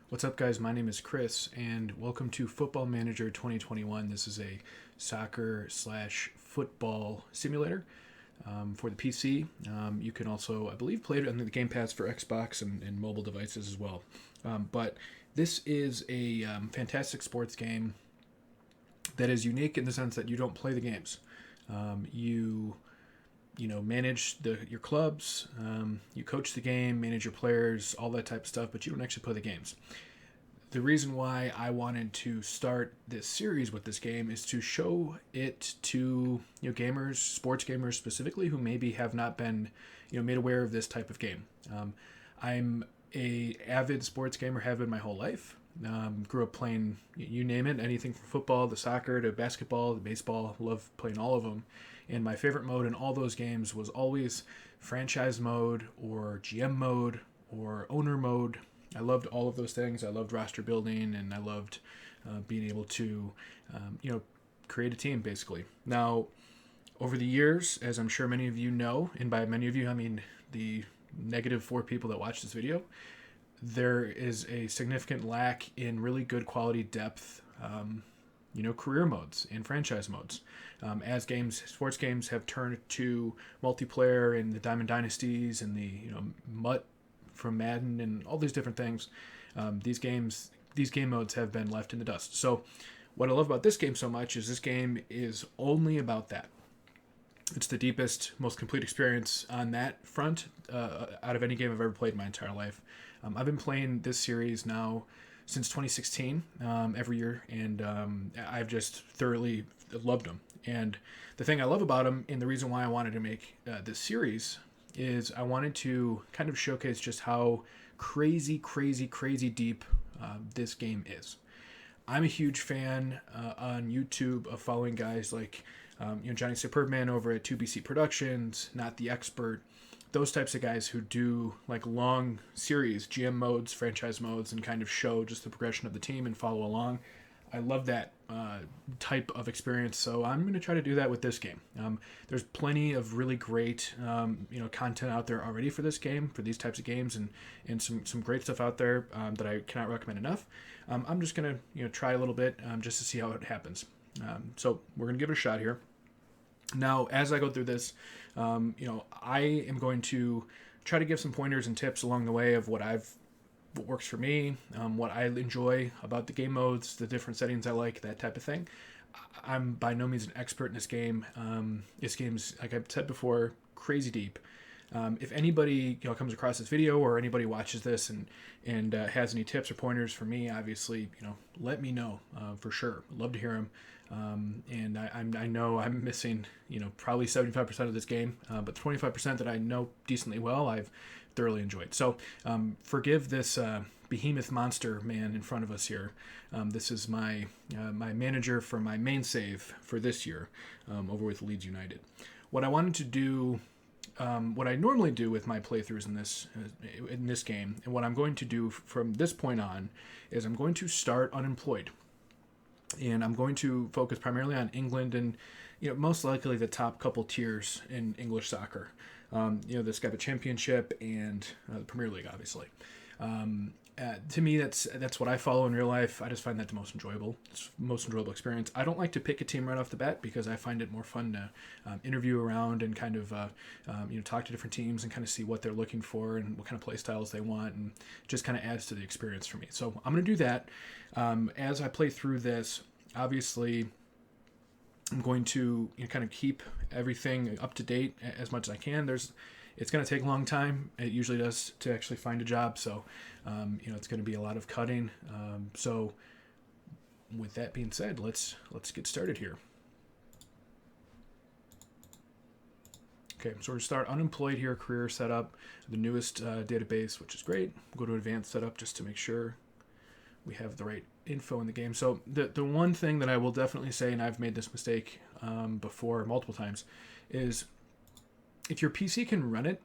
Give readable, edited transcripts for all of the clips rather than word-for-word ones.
What's up, guys? My name is Chris, and welcome to Football Manager 2021. This is a soccer/football simulator for the PC. You can also, I believe, play it on the Game Pass for Xbox and mobile devices as well. But this is a fantastic sports game that is unique in the sense that you don't play the games. You manage your clubs, you coach the game, manage your players, all that type of stuff, but you don't actually play the games. The reason why I wanted to start this series with this game is to show it to gamers, sports gamers specifically, who maybe have not been made aware of this type of game. I'm a avid sports gamer, have been my whole life. Grew up playing, you name it, anything from football to soccer to basketball to baseball. Love playing all of them. And my favorite mode in all those games was always franchise mode or GM mode or owner mode. I loved all of those things. I loved roster building, and I loved being able to, create a team, basically. Now, over the years, as I'm sure many of you know, and by many of you, I mean the -4 people that watch this video, there is a significant lack in really good quality depth, career modes and franchise modes. As sports games have turned to multiplayer and the Diamond Dynasties and the MUT from Madden and all these different things, these game modes have been left in the dust. So what I love about this game so much is this game is only about that. It's the deepest, most complete experience on that front out of any game I've ever played in my entire life. I've been playing this series now since 2016 every year, and I've just thoroughly loved them. And the thing I love about them, and the reason why I wanted to make this series, is I wanted to kind of showcase just how crazy deep this game is. I'm a huge fan on YouTube of following guys like Johnny Superbman over at 2BC Productions, Not the Expert, those types of guys who do like long series, GM modes, franchise modes, and kind of show just the progression of the team and follow along. I love that type of experience, so I'm going to try to do that with this game. There's plenty of really great content out there already for this game, for these types of games, and some great stuff out there that I cannot recommend enough. I'm just going to try a little bit just to see how it happens. So we're going to give it a shot here. Now, as I go through this, I am going to try to give some pointers and tips along the way of what works for me, what I enjoy about the game modes, the different settings I like, that type of thing. I'm by no means an expert in this game. This game's, like I've said before, crazy deep. If anybody comes across this video or anybody watches this and has any tips or pointers for me, obviously let me know for sure. Love to hear them. And I know I'm missing probably 75% of this game, but 25% that I know decently well, I've thoroughly enjoyed. So forgive this behemoth monster man in front of us here. This is my manager for my main save for this year over with Leeds United. What I wanted to do. What I normally do with my playthroughs in this game, and what I'm going to do from this point on, is I'm going to start Unemployed, and I'm going to focus primarily on England and most likely the top couple tiers in English soccer. The Scabba Championship and the Premier League, obviously. To me, that's what I follow in real life. I just find that the most enjoyable. It's the most enjoyable experience. I don't like to pick a team right off the bat because I find it more fun to interview around and kind of talk to different teams and kind of see what they're looking for and what kind of play styles they want, and just kind of adds to the experience for me. So I'm going to do that. As I play through this, obviously I'm going to kind of keep everything up to date as much as I can. It's going to take a long time. It usually does to actually find a job. So, it's going to be a lot of cutting. So with that being said, let's get started here. Okay, so we're going to start Unemployed here, career setup, the newest database, which is great. We'll go to advanced setup just to make sure we have the right info in the game. So the one thing that I will definitely say, and I've made this mistake before multiple times, is if your PC can run it,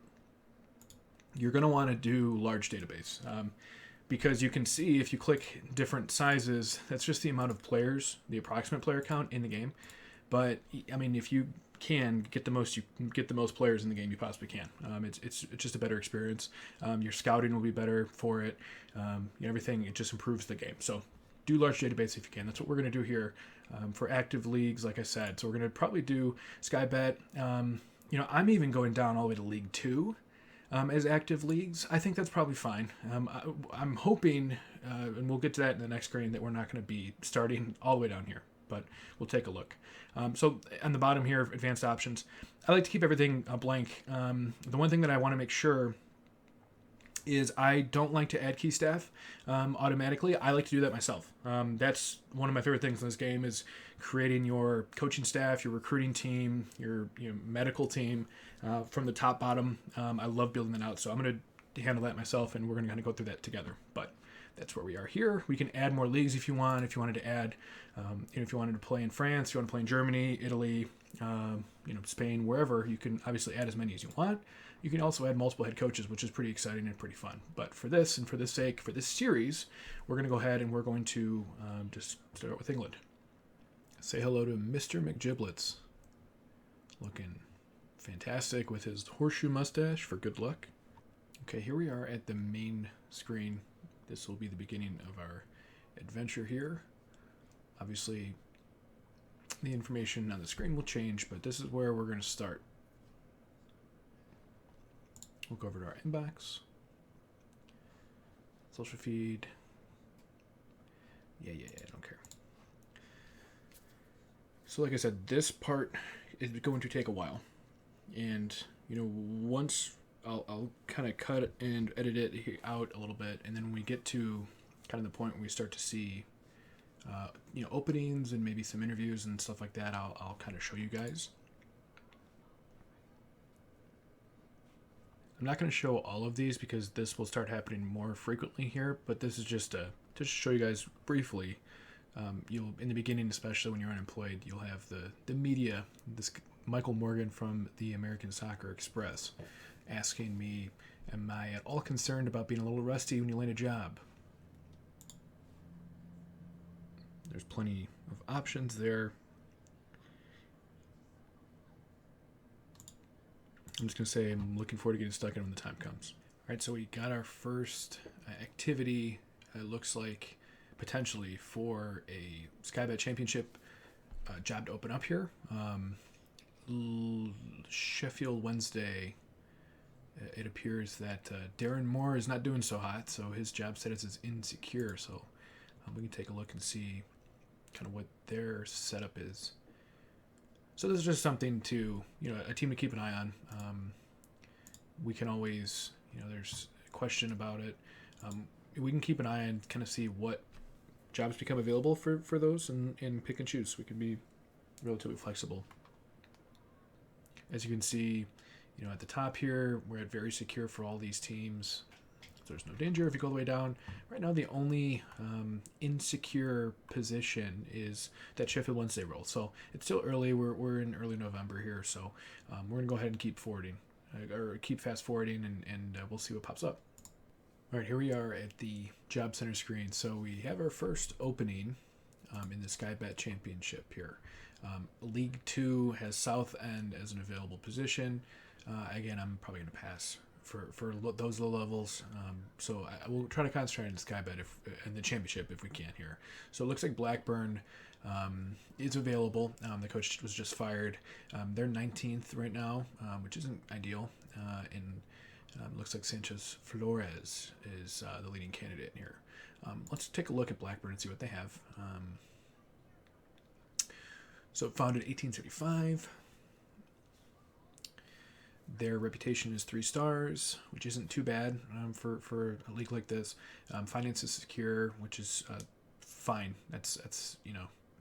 you're going to want to do large database because you can see if you click different sizes, that's just the amount of players, the approximate player count in the game. But I mean, if you can get the most players in the game you possibly can. It's just a better experience. Your scouting will be better for it. Everything, it just improves the game. So do large database if you can. That's what we're going to do here for active leagues, like I said. So we're going to probably do Sky Bet. I'm even going down all the way to League 2 as active leagues. I think that's probably fine. I'm hoping, and we'll get to that in the next screen, that we're not going to be starting all the way down here, but we'll take a look. So on the bottom here, advanced options, I like to keep everything blank. The one thing that I want to make sure is I don't like to add key staff automatically. I like to do that myself. That's one of my favorite things in this game, is creating your coaching staff, your recruiting team, your medical team from the top bottom. I love building that out, so I'm going to handle that myself, and we're going to kind of go through that together. But that's where we are here. We can add more leagues if you want. If you wanted to add, if you wanted to play in France, if you want to play in Germany, Italy, Spain, wherever, you can obviously add as many as you want. You can also add multiple head coaches, which is pretty exciting and pretty fun. But for this, and for this sake, for this series, we're going to go ahead and we're going to just start with England. Say hello to Mr. McGibblets. Looking fantastic with his horseshoe mustache for good luck. Okay, here we are at the main screen. This will be the beginning of our adventure here. Obviously, the information on the screen will change, but this is where we're going to start. We'll go over to our inbox. Social feed. Yeah, I don't care. So like I said, this part is going to take a while. And, once I'll kind of cut and edit it out a little bit, and then when we get to kind of the point where we start to see, openings and maybe some interviews and stuff like that, I'll kind of show you guys. I'm not going to show all of these because this will start happening more frequently here, but this is just to show you guys briefly. You'll, in the beginning, especially when you're unemployed, you'll have the media, this Michael Morgan from the American Soccer Express, asking me, am I at all concerned about being a little rusty when you land a job? There's plenty of options there. I'm just going to say I'm looking forward to getting stuck in when the time comes. All right, so we got our first activity, it looks like, potentially for a Sky Bet Championship job to open up here. Sheffield Wednesday, it appears that Darren Moore is not doing so hot, so his job status is insecure. So we can take a look and see kind of what their setup is. So this is just something to, a team to keep an eye on. We can always, there's a question about it. We can keep an eye and kind of see what jobs become available for those and pick and choose. We can be relatively flexible. As you can see, at the top here, we're at very secure for all these teams. So there's no danger if you go all the way down. Right now, the only insecure position is that Sheffield Wednesday role. So it's still early. We're in early November here. So we're going to go ahead and keep forwarding, or keep fast forwarding, and we'll see what pops up. All right, here we are at the Job Center screen. So we have our first opening in the Sky Bet Championship here. League 2 has South End as an available position. Again, I'm probably going to pass for those low levels. So I will try to concentrate on the Sky Bet in the championship if we can here. So it looks like Blackburn is available. The coach was just fired. They're 19th right now, which isn't ideal. And looks like Sanchez Flores is the leading candidate here. Let's take a look at Blackburn and see what they have. So founded 1875. Their reputation is 3 stars, which isn't too bad for a league like this. Finance is secure, which is fine. That's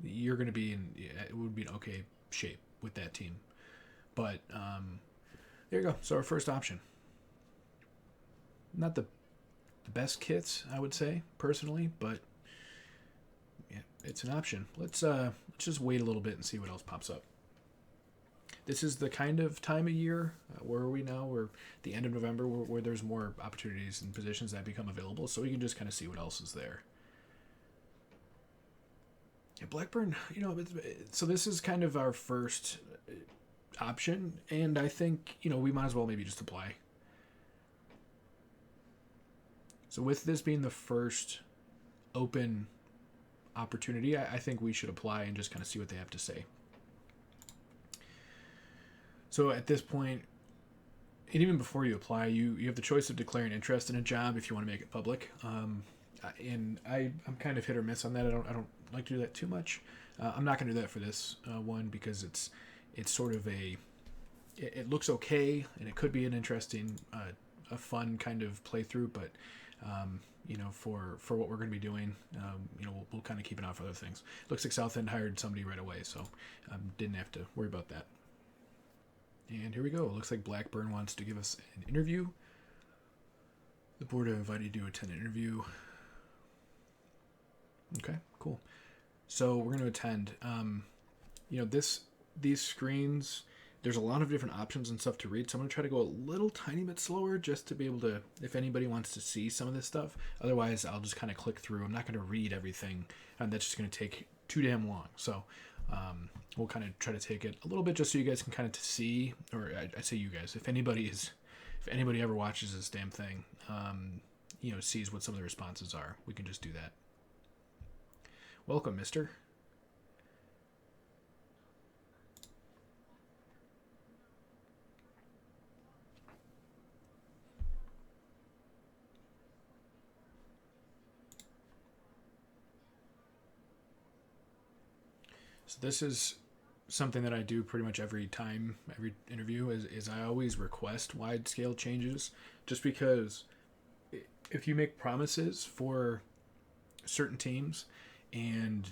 you're going to be it would be in okay shape with that team. But there you go. So our first option. Not the best kits, I would say personally, but yeah, it's an option. Let's just wait a little bit and see what else pops up. This is the kind of time of year, where are we now? We're the end of November, where there's more opportunities and positions that become available, so we can just kind of see what else is there. Yeah, Blackburn, so this is kind of our first option, and I think, we might as well maybe just apply. So with this being the first open opportunity, I think we should apply and just kind of see what they have to say. So at this point, and even before you apply, you have the choice of declaring interest in a job if you want to make it public. And I'm kind of hit or miss on that. I don't like to do that too much. I'm not going to do that for this one because it's sort of it looks okay, and it could be an interesting, a fun kind of playthrough, but for what we're going to be doing, we'll kind of keep an eye for other things. Looks like Southend hired somebody right away, so didn't have to worry about that. And here we go. It looks like Blackburn wants to give us an interview. The board have invited you to attend an interview. Okay, cool. So we're going to attend. These screens, there's a lot of different options and stuff to read, so I'm going to try to go a little tiny bit slower just to be able to, if anybody wants to see some of this stuff. Otherwise, I'll just kind of click through. I'm not going to read everything, and that's just going to take too damn long. So we'll kind of try to take it a little bit just so you guys can kind of see, or I say you guys, if anybody ever watches this damn thing, sees what some of the responses are, we can just do that. Welcome, mister. So this is something that I do pretty much every time, every interview, is I always request wide scale changes, just because if you make promises for certain teams and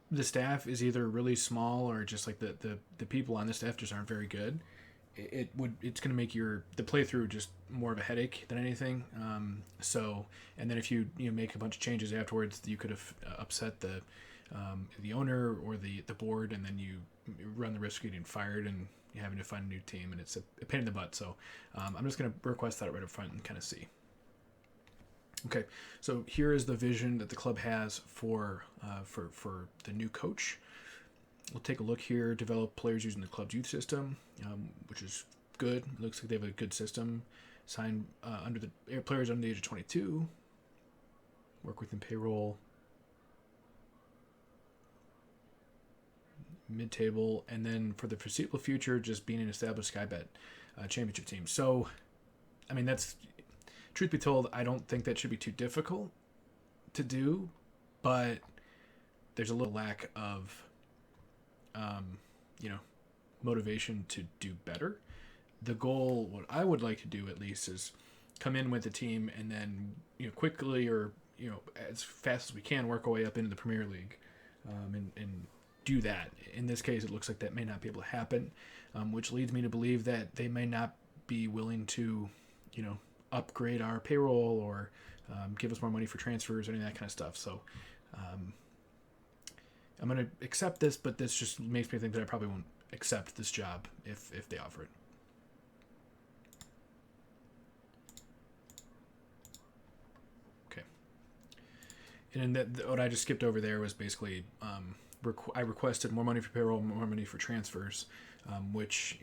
the staff is either really small or just like the people on the staff just aren't very good, it's going to make the playthrough just more of a headache than anything. And then if you make a bunch of changes afterwards, you could have upset the owner or the board, and then you run the risk of getting fired and having to find a new team, and it's a pain in the butt. So I'm just going to request that right up front and kind of see. Okay, so here is the vision that the club has for the new coach. We'll take a look here. Develop players using the club's youth system, which is good. It looks like they have a good system. Sign under the players under the age of 22. Work within payroll. Mid-table, and then for the foreseeable future, just being an established Sky Bet championship team. So, I mean, that's, truth be told, I don't think that should be too difficult to do, but there's a little lack of, motivation to do better. The goal, what I would like to do at least, is come in with the team and then, quickly or, as fast as we can work our way up into the Premier League, and do that. In this case, it looks like that may not be able to happen, which leads me to believe that they may not be willing to, upgrade our payroll or give us more money for transfers or any of that kind of stuff. So I'm going to accept this, but this just makes me think that I probably won't accept this job if they offer it. Okay. And then what I just skipped over there was basically I requested more money for payroll, more money for transfers, which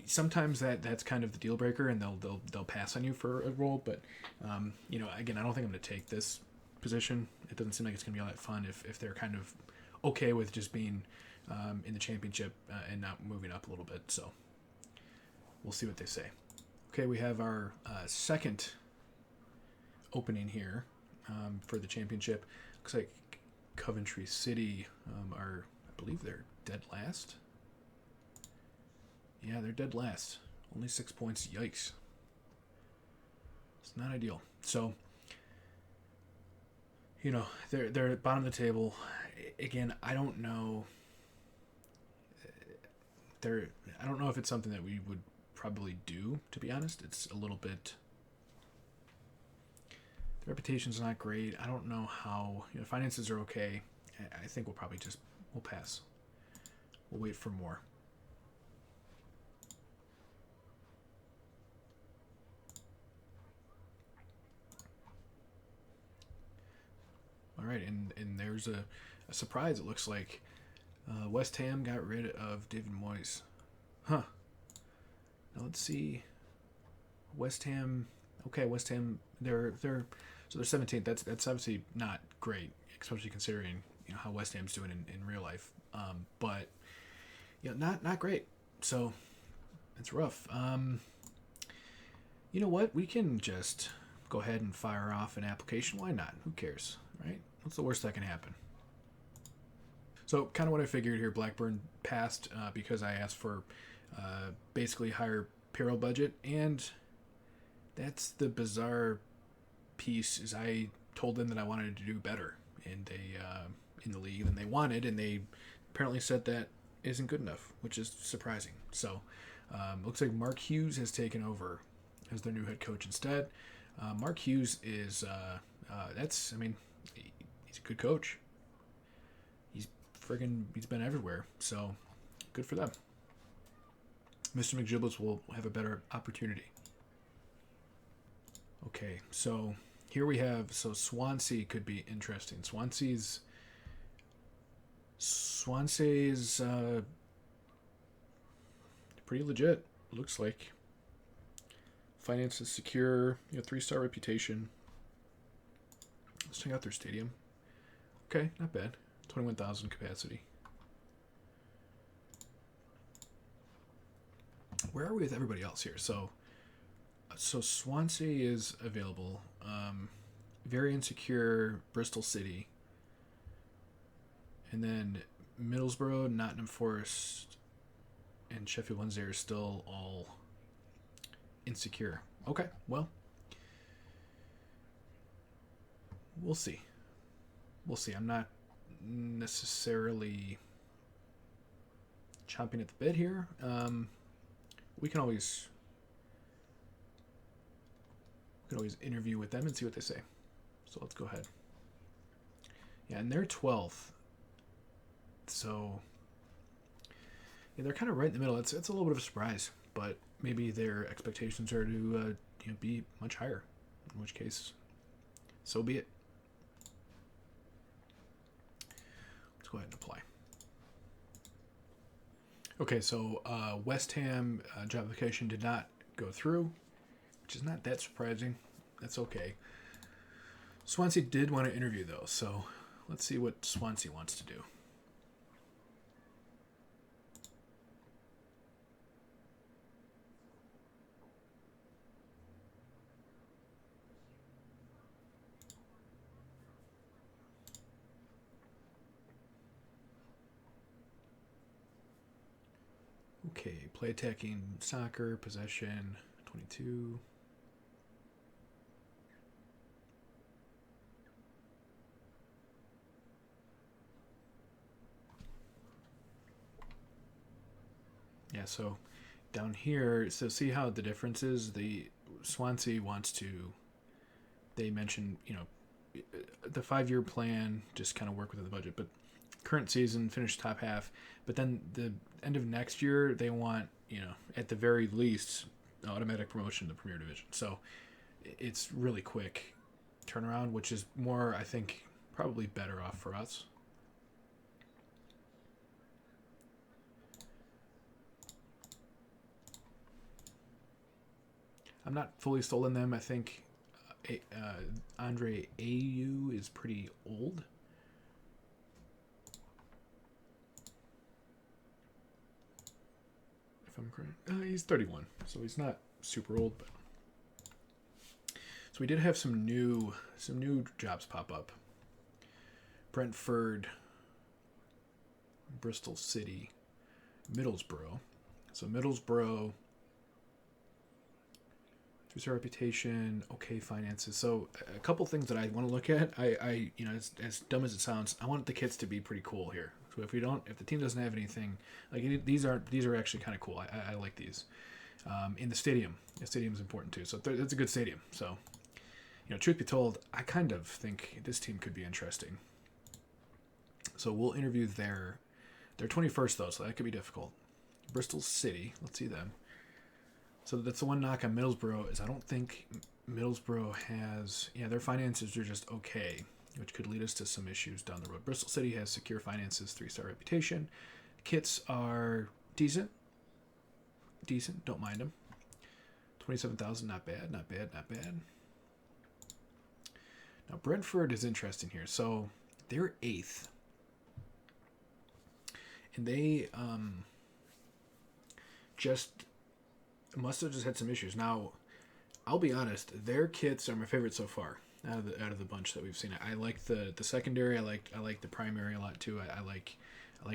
sometimes that's kind of the deal breaker, and they'll pass on you for a role. But again, I don't think I'm going to take this position. It doesn't seem like it's going to be all that fun if they're kind of okay with just being in the championship and not moving up a little bit. So we'll see what they say. Okay, we have our second opening here for the championship. Looks like Coventry City I believe they're dead last. Yeah, they're dead last. Only 6 points. Yikes. It's not ideal. So, they're at bottom of the table. Again, I don't know. I don't know if it's something that we would probably do, to be honest. It's a little bit. The reputation's not great. I don't know how. Finances are okay. I think we'll pass. We'll wait for more. All right, and there's a surprise. It looks like West Ham got rid of David Moyes. Huh. Now let's see. West Ham. Okay, West Ham. They're 17th. That's obviously not great, especially considering how West Ham's doing in real life. But not great. So it's rough. You know what? We can just go ahead and fire off an application. Why not? Who cares, right? What's the worst that can happen? So kind of what I figured here. Blackburn passed because I asked for basically higher payroll budget, and that's the bizarre piece. Is I told them that I wanted to do better in the league than they wanted, and they apparently said that isn't good enough, which is surprising. So looks like Mark Hughes has taken over as their new head coach instead. Mark Hughes is he's a good coach. He's been everywhere, so good for them. Mr. McGibblets will have a better opportunity. Okay, so here we have, Swansea could be interesting. Swansea's pretty legit, looks like. Finances secure, 3-star reputation. Let's check out their stadium. Okay, not bad. 21,000 capacity. Where are we with everybody else here? So Swansea is available. Very insecure, Bristol City. And then Middlesbrough, Nottingham Forest, and Sheffield Wednesday are still all insecure. Okay, well, we'll see. I'm not necessarily chomping at the bit here. We can always interview with them and see what they say. So let's go ahead. Yeah, and they're 12th. So they're kind of right in the middle. It's a little bit of a surprise, but maybe their expectations are to be much higher. In which case, so be it. Let's go ahead and apply. Okay, so West Ham job application did not go through, which is not that surprising. That's okay. Swansea did want to interview, though, so let's see what Swansea wants to do. Okay, play attacking soccer, possession, 22. Yeah, so down here, so see how the difference is? The Swansea wants to, they mentioned, the 5-year plan, just kind of work within the budget, but current season, finish top half, but then the end of next year, they want, at the very least, automatic promotion to the Premier Division. So it's really quick turnaround, which is more, I think, probably better off for us. I'm not fully sold on them. I think Andre Ayew is pretty old. If I'm correct. He's 31, so he's not super old, but so we did have some new jobs pop up. Brentford, Bristol City, Middlesbrough. So Middlesbrough, 3-star reputation, okay finances. So a couple things that I want to look at. I as dumb as it sounds, I want the kits to be pretty cool here. So if the team doesn't have anything, like these are actually kind of cool. I like these. In the stadium is important too. So it's a good stadium. So truth be told, I kind of think this team could be interesting. So we'll interview they're 21st though, so that could be difficult. Bristol City, let's see them. So that's the one knock on Middlesbrough is I don't think Middlesbrough has, their finances are just okay, which could lead us to some issues down the road. Bristol City has secure finances, 3-star reputation. Kits are decent. decent. Don't mind them. 27,000, not bad, not bad, not bad. Now Brentford is interesting here. So they're 8th, and they just must have just had some issues. Now, I'll be honest, their kits are my favorite so far out of the bunch that we've seen. I like the secondary. I like the primary a lot too. I like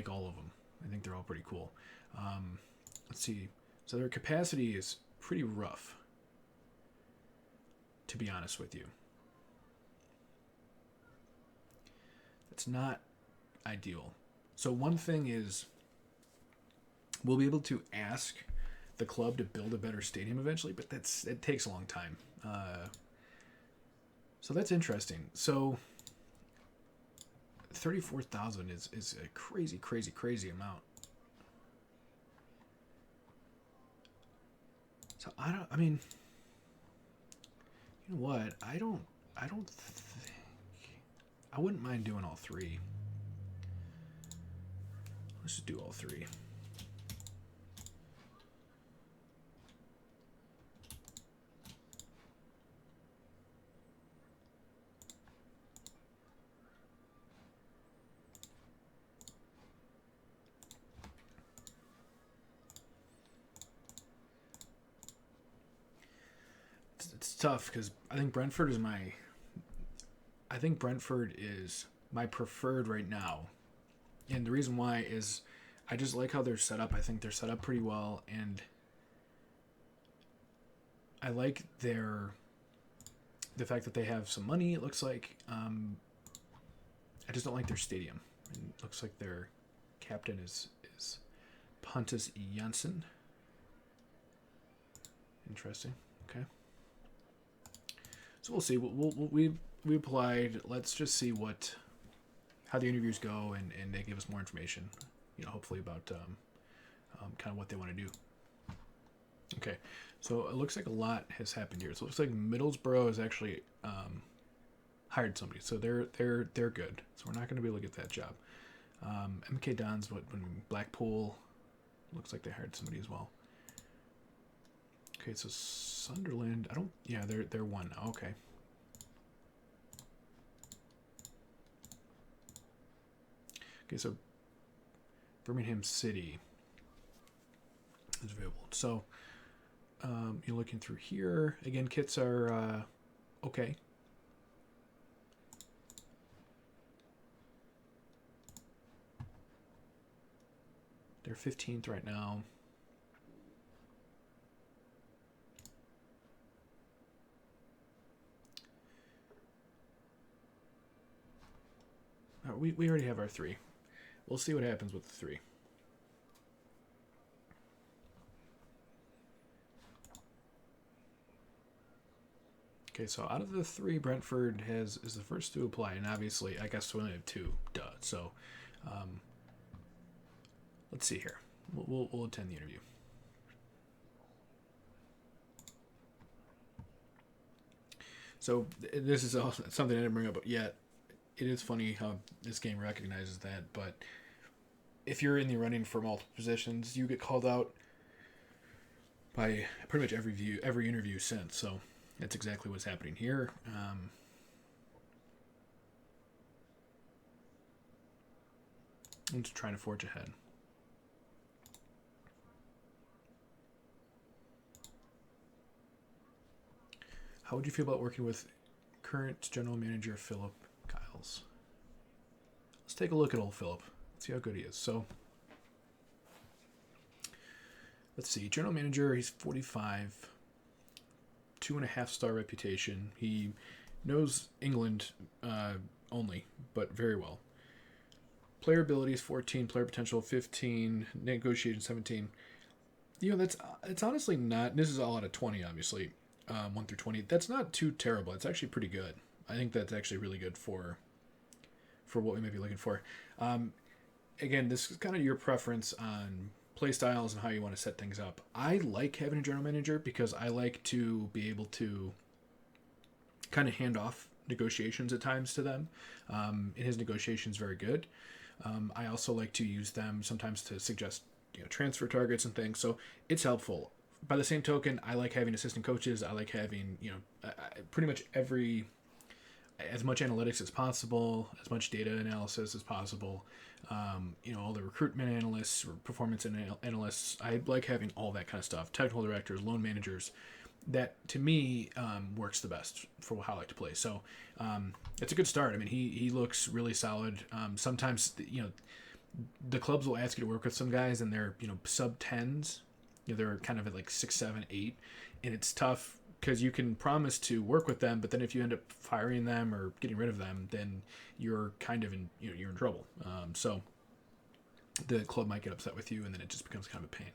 all of them. I think they're all pretty cool. Let's see. So their capacity is pretty rough, to be honest with you. It's not ideal. So one thing is, we'll be able to ask the club to build a better stadium eventually, but it takes a long time. So that's interesting. So 34,000 is a crazy amount. So I mean, you know what? I don't think I wouldn't mind doing all 3. Let's just do all 3. It's tough because I think Brentford is my preferred right now. And the reason why is I just like how they're set up. I think they're set up pretty well, and I like the fact that they have some money, it looks like. I just don't like their stadium. It looks like their captain is Pontus Jansson. Interesting. Okay. So we'll see. We applied. Let's just see how the interviews go, and they give us more information. Hopefully about kind of what they want to do. Okay, so it looks like a lot has happened here. So it looks like Middlesbrough has actually hired somebody, so they're good. So we're not going to be able to get that job. MK Dons, Blackpool, looks like they hired somebody as well. Okay, so Sunderland, they're 1 now. Okay. Okay, so Birmingham City is available. So you're looking through here. Again, kits are okay. They're 15th right now. We already have our 3. We'll see what happens with the 3. Okay, so out of the 3, Brentford is the first to apply, and obviously, I guess we only have 2. Duh. So, let's see here. We'll attend the interview. So this is something I didn't bring up yet. It is funny how this game recognizes that, but if you're in the running for multiple positions, you get called out by pretty much every interview since. So that's exactly what's happening here. I'm just trying to forge ahead. How would you feel about working with current general manager Philip Giles? Let's take a look at old Philip. Let's see how good he is. So, let's see. General manager, he's 45. 2.5-star reputation. He knows England only, but very well. Player abilities 14, player potential 15, negotiation 17. It's honestly not. This is all out of 20, obviously. 1 through 20. That's not too terrible. It's actually pretty good. I think that's actually really good for what we may be looking for. Again, this is kind of your preference on play styles and how you want to set things up. I like having a general manager because I like to be able to kind of hand off negotiations at times to them. And his negotiation is very good. I also like to use them sometimes to suggest transfer targets and things. So it's helpful. By the same token, I like having assistant coaches. I like having pretty much as much analytics as possible, as much data analysis as possible. All the recruitment analysts or performance analysts. I like having all that kind of stuff. Technical directors, loan managers. That to me works the best for how I like to play. So it's a good start. I mean, he looks really solid. Sometimes the clubs will ask you to work with some guys, and they're sub tens. They're kind of at like 6, 7, 8, and it's tough because you can promise to work with them, but then if you end up firing them or getting rid of them, then you're kind of you're in trouble. So the club might get upset with you, and then it just becomes kind of a pain.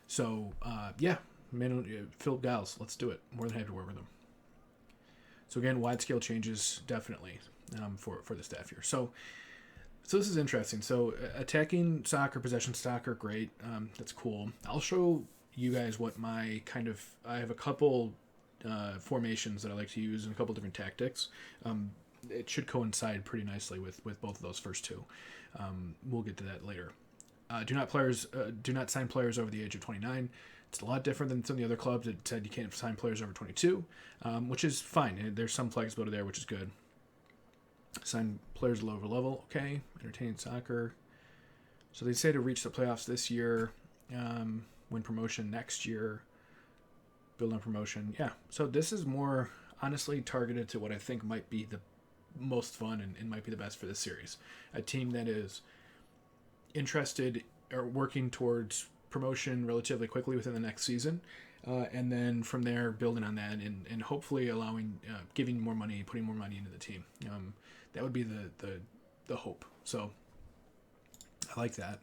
So Philip Giles, let's do it. More than happy to work with them. So again, wide scale changes definitely for the staff here. So this is interesting. So attacking soccer, possession soccer, great. That's cool. I'll show you guys what I have a couple formations that I like to use and a couple different tactics. It should coincide pretty nicely with both of those first two. We'll get to that later. Do not sign players over the age of 29. It's a lot different than some of the other clubs that said you can't sign players over 22, which is fine. There's some flexibility there, which is good. Sign players lower level, okay. Entertaining soccer. So they say to reach the playoffs this year, win promotion next year, build on promotion. Yeah, so this is more honestly targeted to what I think might be the most fun and might be the best for this series. A team that is interested or working towards promotion relatively quickly within the next season, and then from there building on that and hopefully giving more money, putting more money into the team. That would be the hope. So I like that.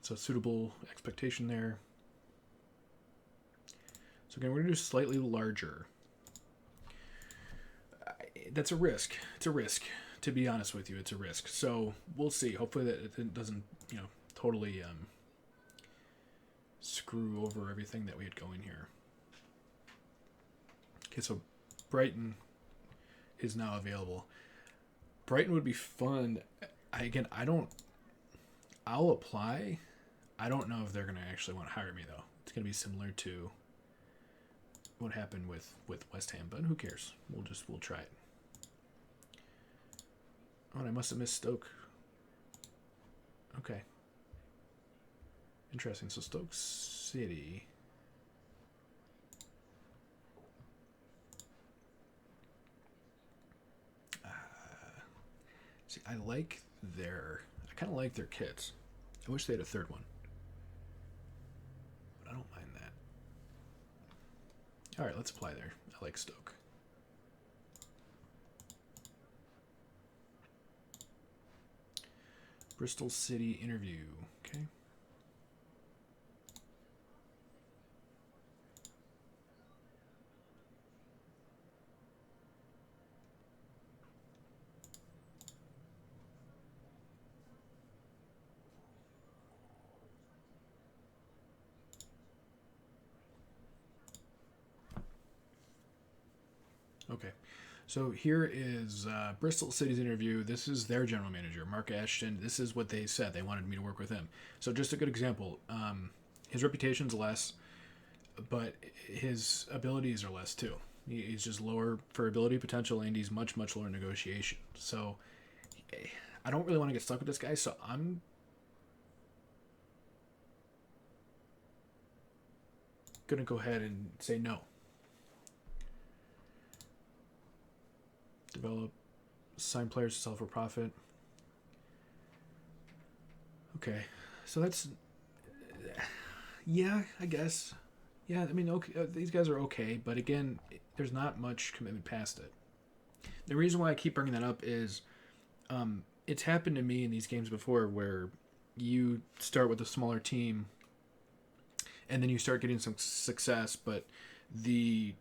So suitable expectation there. So again, we're going to do slightly larger. That's a risk. It's a risk. To be honest with you, it's a risk. So we'll see. Hopefully that it doesn't, totally screw over everything that we had going here. Okay, so Brighton is now available. Brighton would be fun. I'll apply. I don't know if they're going to actually want to hire me, though. It's going to be similar to what happened with West Ham, but who cares? We'll try it. Oh, and I must have missed Stoke. Okay. Interesting. So Stoke City. See, I kind of like their kits. I wish they had a third one. But I don't mind that. All right, let's apply there. I like Stoke. Bristol City interview. Okay. Okay, so here is Bristol City's interview. This is their general manager, Mark Ashton. This is what they said. They wanted me to work with him. So just a good example. His reputation's less, but his abilities are less too. He's just lower for ability potential, and he's much, much lower in negotiation. So I don't really want to get stuck with this guy, so I'm going to go ahead and say no. Develop, sign players to sell for profit. Okay, so that's, yeah, I guess. Yeah, I mean, okay, these guys are okay, but again, there's not much commitment past it. The reason why I keep bringing that up is it's happened to me in these games before where you start with a smaller team and then you start getting some success, but the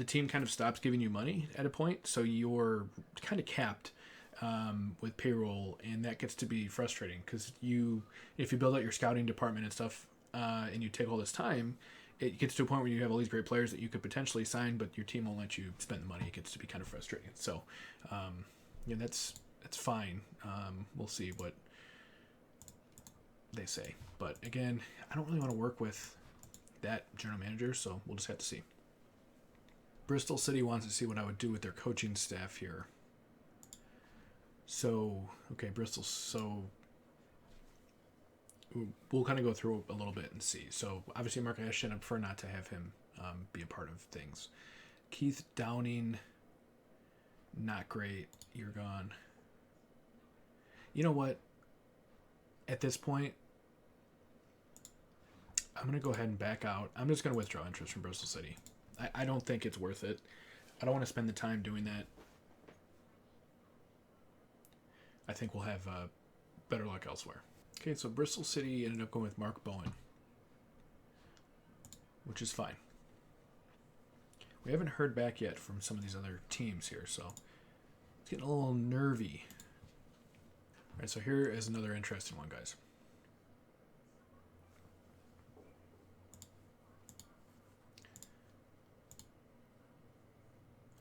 team kind of stops giving you money at a point, so you're kind of capped with payroll, and that gets to be frustrating because if you build out your scouting department and stuff and you take all this time, it gets to a point where you have all these great players that you could potentially sign, but your team won't let you spend the money. It gets to be kind of frustrating. So, that's fine. We'll see what they say. But again, I don't really want to work with that general manager, so we'll just have to see. Bristol City wants to see what I would do with their coaching staff here. So, okay, Bristol. So we'll kind of go through a little bit and see. So obviously Mark Ashton, I prefer not to have him be a part of things. Keith Downing, not great. You're gone. You know what? At this point, I'm going to go ahead and back out. I'm just going to withdraw interest from Bristol City. I don't think it's worth it. I don't want to spend the time doing that. I think we'll have better luck elsewhere. Okay, so Bristol City ended up going with Mark Bowen, which is fine. We haven't heard back yet from some of these other teams here, so it's getting a little nervy. All right, so here is another interesting one, guys.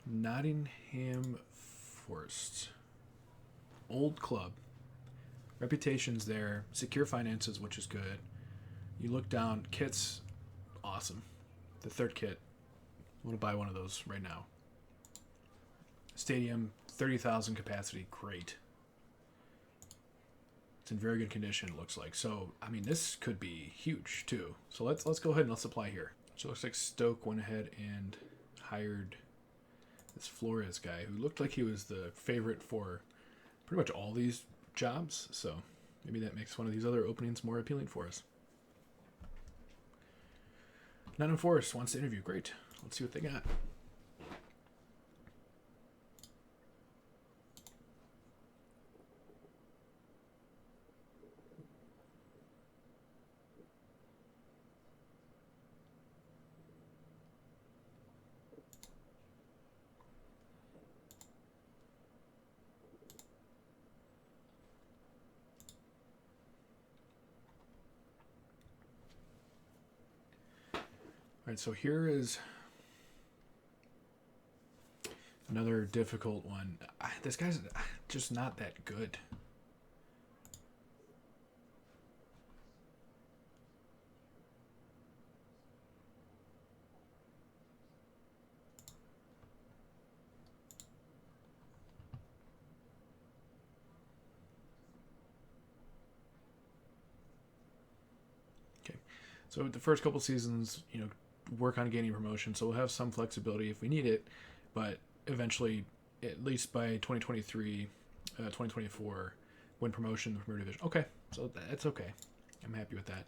Nottingham Forest. Old club. Reputation's there. Secure finances, which is good. You look down. Kit's awesome. The third kit. I want to buy one of those right now. Stadium, 30,000 capacity. Great. It's in very good condition, it looks like. So, I mean, this could be huge, too. So let's go ahead and let's apply here. So it looks like Stoke went ahead and hired this Flores guy who looked like he was the favorite for pretty much all these jobs. So maybe that makes one of these other openings more appealing for us. Nottingham Forest wants to interview. Great. Let's see what they got. All right, so here is another difficult one. This guy's just not that good. Okay, so the first couple seasons, work on gaining promotion, so we'll have some flexibility if we need it, but eventually, at least by 2023, 2024, win promotion in the Premier Division. Okay, so that's okay. I'm happy with that.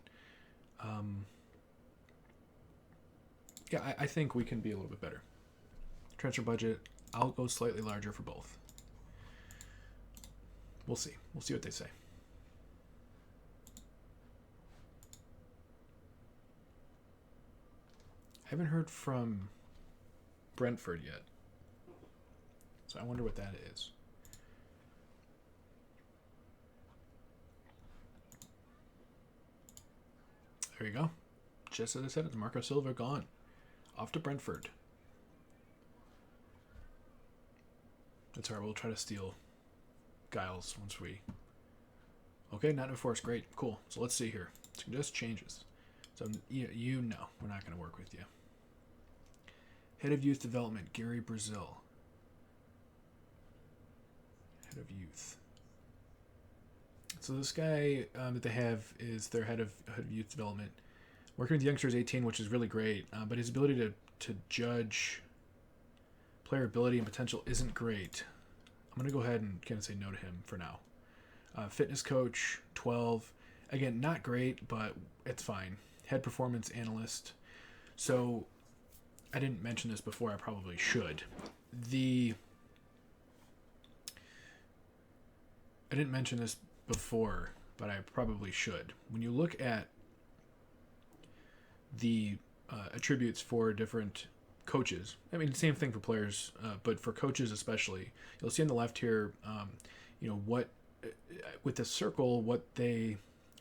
Yeah, I think we can be a little bit better. Transfer budget, I'll go slightly larger for both. We'll see. We'll see what they say. I haven't heard from Brentford yet. So I wonder what that is. There you go. Just as I said, it's Marco Silva gone. Off to Brentford. That's all right. We'll try to steal Giles once we... Okay, not enforced. Great. Cool. So let's see here. Suggest changes. So you know we're not going to work with you. Head of Youth Development, Gary Brazil. Head of Youth. So this guy that they have is their head of Youth Development. Working with youngsters 18, which is really great, but his ability to judge player ability and potential isn't great. I'm going to go ahead and kind of say no to him for now. Fitness coach, 12. Again, not great, but it's fine. Head performance analyst. So I didn't mention this before. I probably should. I didn't mention this before, but I probably should. When you look at the attributes for different coaches, I mean, same thing for players, but for coaches especially, you'll see on the left here, what with the circle, what they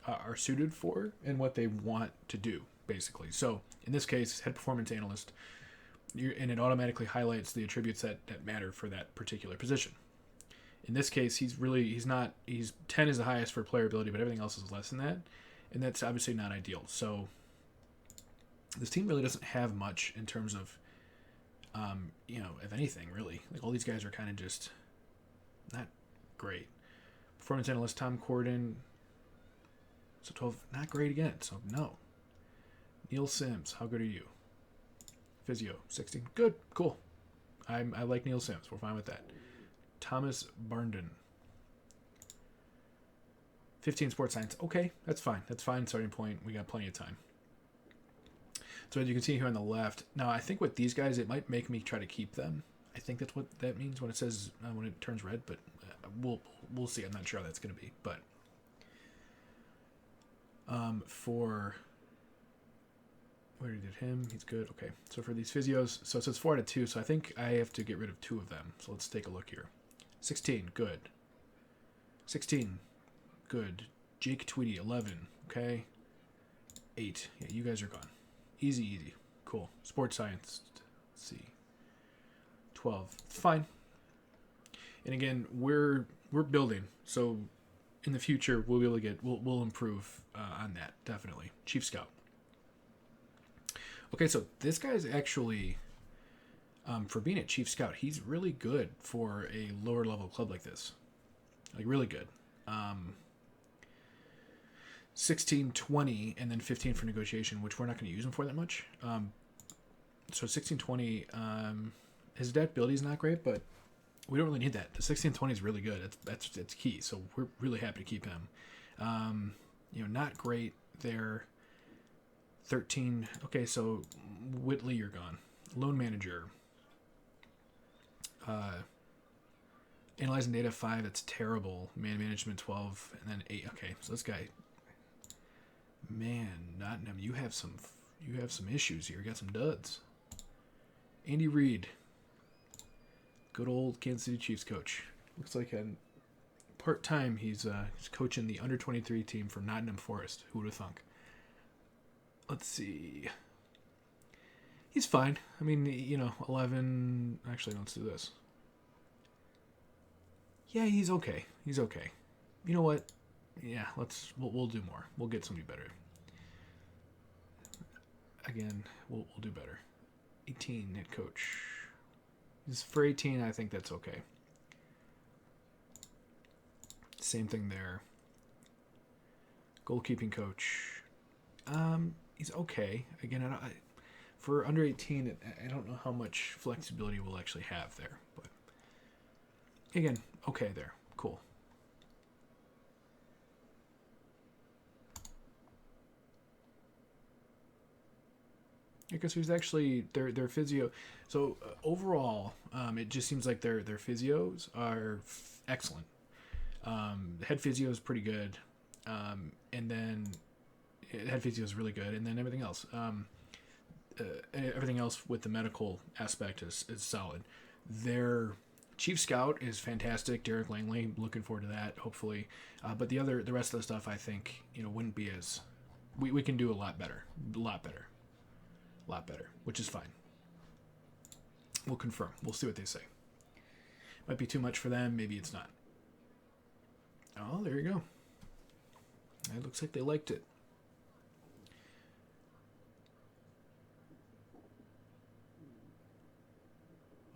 are suited for and what they want to do, basically. So in this case, head performance analyst, and it automatically highlights the attributes that matter for that particular position. In this case, he's 10 is the highest for player ability, but everything else is less than that, and that's obviously not ideal. So this team really doesn't have much in terms of, if anything, really. Like, all these guys are kind of just not great. Performance analyst Tom Corden, so 12, not great again, so no. Neil Sims, how good are you? Physio, 16, good, cool. I like Neil Sims, we're fine with that. Thomas Barnden, 15 sports science, okay, that's fine, starting point, we got plenty of time. So as you can see here on the left, now I think with these guys, it might make me try to keep them. I think that's what that means when it says, when it turns red, but we'll see. I'm not sure how that's going to be, but for where did him? He's good. Okay, so for these physios, so it says 4 out of 2, so I think I have to get rid of 2 of them. So let's take a look here. 16, good. 16, good. Jake Tweedy, 11, okay. 8, yeah, you guys are gone. Easy, cool. Sports science, let's see. 12, fine. And again, we're building, so in the future we'll be able to we'll improve on that, definitely. Chief Scout. Okay, so this guy's actually, for being a Chief Scout, he's really good for a lower level club like this. Like, really good. 16, 20, and then 15 for negotiation, which we're not going to use him for that much. So 16, 20, his adaptability is not great, but we don't really need that. The 16, 20 is really good. That's key. So we're really happy to keep him. Not great there. 13. Okay, so Whitley, you're gone. Loan manager. Analyzing data, 5. That's terrible. Man management, 12, and then 8. Okay, so this guy. Man, Nottingham, you have some issues here. You got some duds. Andy Reid, good old Kansas City Chiefs coach. Looks like part time he's coaching the under-23 team from Nottingham Forest. Who would have thunk? Let's see. He's fine. I mean, 11. Actually, let's do this. Yeah, he's okay. You know what? Yeah, we'll do more. We'll get somebody better. Again, we'll do better. 18 head coach. For 18, I think that's okay. Same thing there. Goalkeeping coach. He's okay. Again, for under 18, I don't know how much flexibility we'll actually have there, but again, okay there. Cool. Because he's actually their physio. So overall, it just seems like their physios are excellent. Head physio is pretty good, and then head physio is really good, and then everything else. Everything else with the medical aspect is solid. Their Chief Scout is fantastic. Derek Langley, looking forward to that. Hopefully, but the rest of the stuff, I think, wouldn't be as we can do a lot better, which is fine. We'll confirm. We'll see what they say. Might be too much for them. Maybe it's not. Oh, there you go. It looks like they liked it.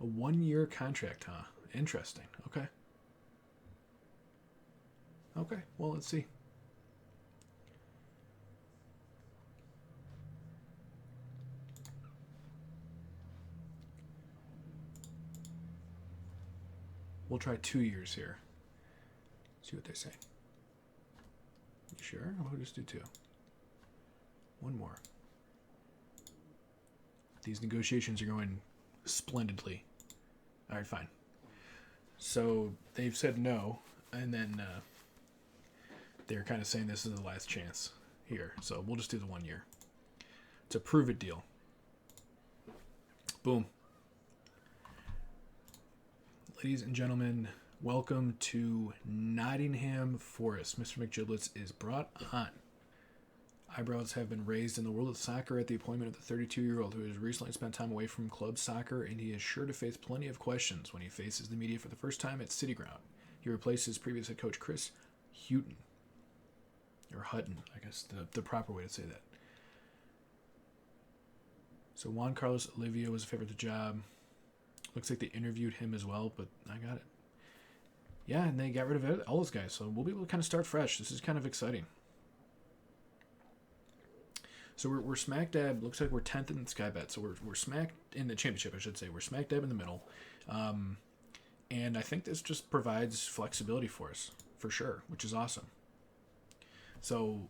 A 1-year contract, huh? Interesting. Okay. Well, let's see. We'll try 2 years here. See what they say. You sure? I'll just do 2. 1 more. These negotiations are going splendidly. All right, fine. So they've said no, and then they're kind of saying this is the last chance here. So we'll just do the 1 year. It's a prove it deal. Boom. Ladies and gentlemen, welcome to Nottingham Forest. Mr. McGibblets is brought on. Eyebrows have been raised in the world of soccer at the appointment of the 32-year-old who has recently spent time away from club soccer, and he is sure to face plenty of questions when he faces the media for the first time at City Ground. He replaces previous head coach Chris Hutton. Or Hutton, I guess the proper way to say that. So Juan Carlos Olivia was a favorite of the job. Looks like they interviewed him as well, but I got it. Yeah, and they got rid of all those guys, so we'll be able to kind of start fresh. This is kind of exciting. So we're smack dab. Looks like we're 10th in the Sky Bet. So we're smack in the championship, I should say. We're smack dab in the middle. And I think this just provides flexibility for us, for sure, which is awesome. So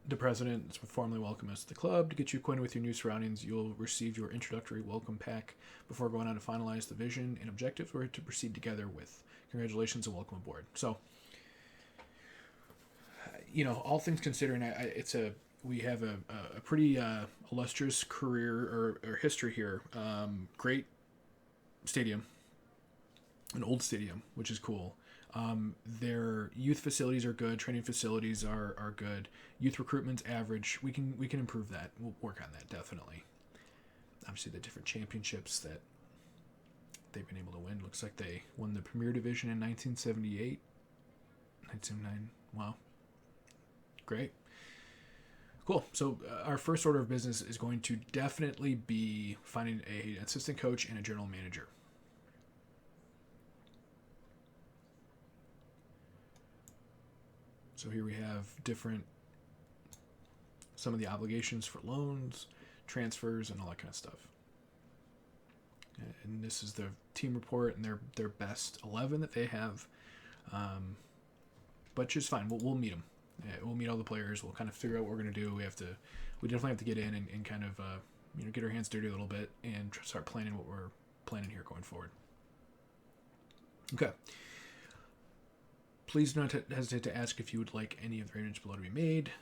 the president is formally welcome us to the club. To get you acquainted with your new surroundings, you'll receive your introductory welcome pack before going on to finalize the vision and objectives we're to proceed together with. Congratulations and welcome aboard. So, all things considering, we have a pretty illustrious career or history here. Great stadium, an old stadium, which is cool. Their youth facilities are good. Training facilities are good. Youth recruitment's average. We can improve that. We'll work on that, definitely. Obviously, the different championships that they've been able to win. Looks like they won the Premier Division in 1978. 1979. Wow. Great. Cool. So our first order of business is going to definitely be finding an assistant coach and a general manager. So here we have some of the obligations for loans, transfers, and all that kind of stuff. And this is the team report and their best 11 that they have. But just fine. We'll meet them. Yeah, we'll meet all the players. We'll kind of figure out what we're going to do. We definitely have to get in and kind of get our hands dirty a little bit and start planning what we're planning here going forward. Okay. Please do not hesitate to ask if you would like any of the arrangements below to be made.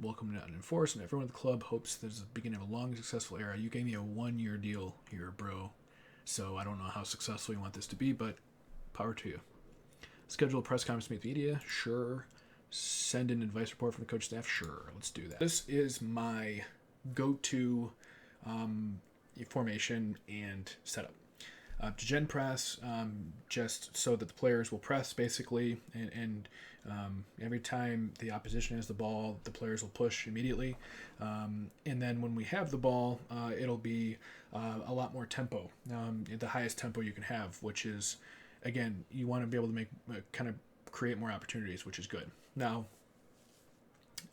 Welcome to Unenforced, and everyone at the club hopes there's the beginning of a long, successful era. You gave me a 1-year deal here, bro. So I don't know how successful you want this to be, but power to you. Schedule a press conference to meet the media? Sure. Send an advice report from the coach staff? Sure. Let's do that. This is my go-to formation and setup. To gen press, just so that the players will press, basically, and every time the opposition has the ball, the players will push immediately. And then when we have the ball, it'll be a lot more tempo, the highest tempo you can have, which is, again, you want to be able to make kind of create more opportunities, which is good. Now,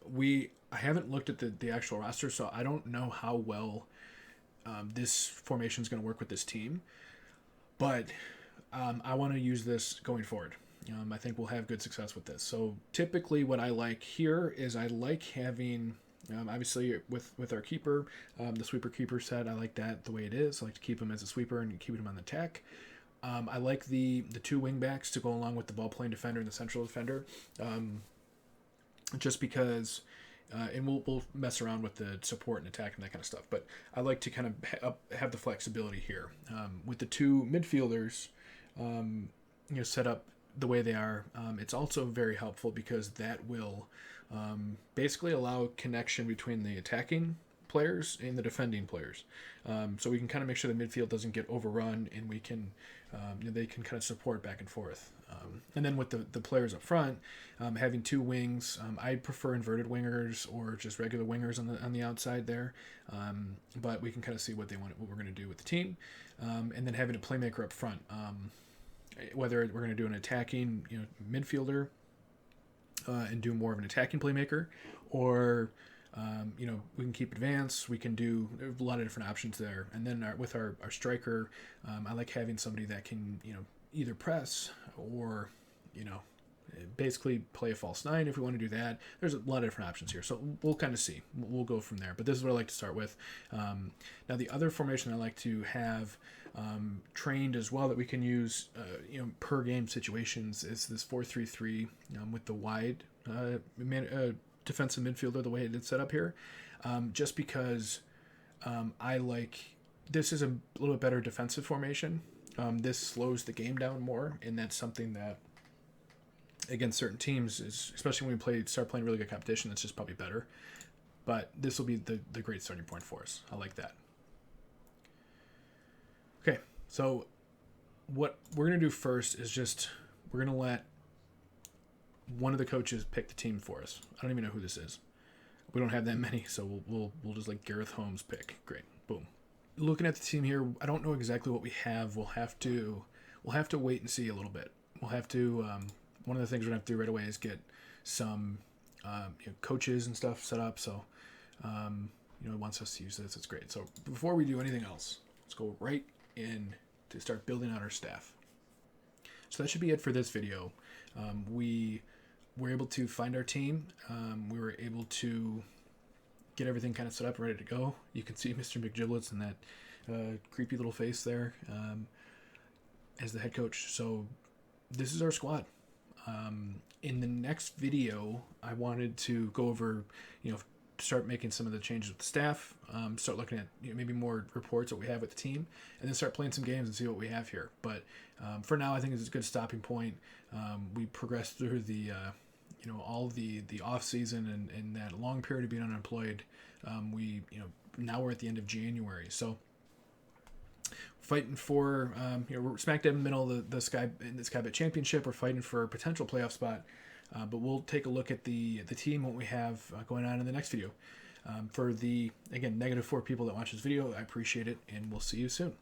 I haven't looked at the actual roster, so I don't know how well this formation is going to work with this team. But I want to use this going forward. I think we'll have good success with this. So typically what I like here is I like having, obviously with our keeper, the sweeper keeper set, I like that the way it is. I like to keep him as a sweeper and keep him on the attack. I like the 2 wing backs to go along with the ball playing defender and the central defender. Just because, and we'll mess around with the support and attack and that kind of stuff. But I like to kind of have the flexibility here with the 2 midfielders, set up the way they are. It's also very helpful because that will basically allow connection between the attacking players and the defending players. So we can kind of make sure the midfield doesn't get overrun, and we can they can kind of support back and forth. And then with the players up front, having 2 wings, I prefer inverted wingers or just regular wingers on the outside there. But we can kind of see what we're going to do with the team, and then having a playmaker up front. Whether we're going to do an attacking, midfielder, and do more of an attacking playmaker, or we can keep advance. We can do a lot of different options there. And then with our striker, I like having somebody that can, either press or, basically play a false 9 if we want to do that. There's a lot of different options here. So we'll kind of see. We'll go from there. But this is what I like to start with. Now, the other formation I like to have trained as well that we can use, per game situations is this 4-3-3 with the wide defensive midfielder, the way it is set up here, just because I like this is a little bit better defensive formation. This slows the game down more, and that's something that against certain teams, especially when we start playing really good competition. That's just probably better. But this will be the great starting point for us. I like that. Okay, so what we're going to do first is we're going to let one of the coaches pick the team for us. I don't even know who this is. We don't have that many, so we'll just let Gareth Holmes pick. Great, boom. Looking at the team here, I don't know exactly what we have. We'll have to wait and see a little bit. We'll have to. One of the things we're gonna have to do right away is get some coaches and stuff set up. So it wants us to use this. It's great. So before we do anything else, let's go right in to start building out our staff. So that should be it for this video. We were able to find our team. We were able to get everything kind of set up, ready to go. You can see Mr. McGibblets and that creepy little face there as the head coach. So this is our squad. In the next video, I wanted to go over, start making some of the changes with the staff, start looking at maybe more reports that we have with the team, and then start playing some games and see what we have here. But for now, I think it's a good stopping point. We progressed through the all the off season and that long period of being unemployed. Now we're at the end of January, so fighting for we're smack dab in the middle of the Sky Bet Championship. We're fighting for a potential playoff spot, but we'll take a look at the team, what we have going on in the next video. For the -4 people that watch this video, I appreciate it, and we'll see you soon.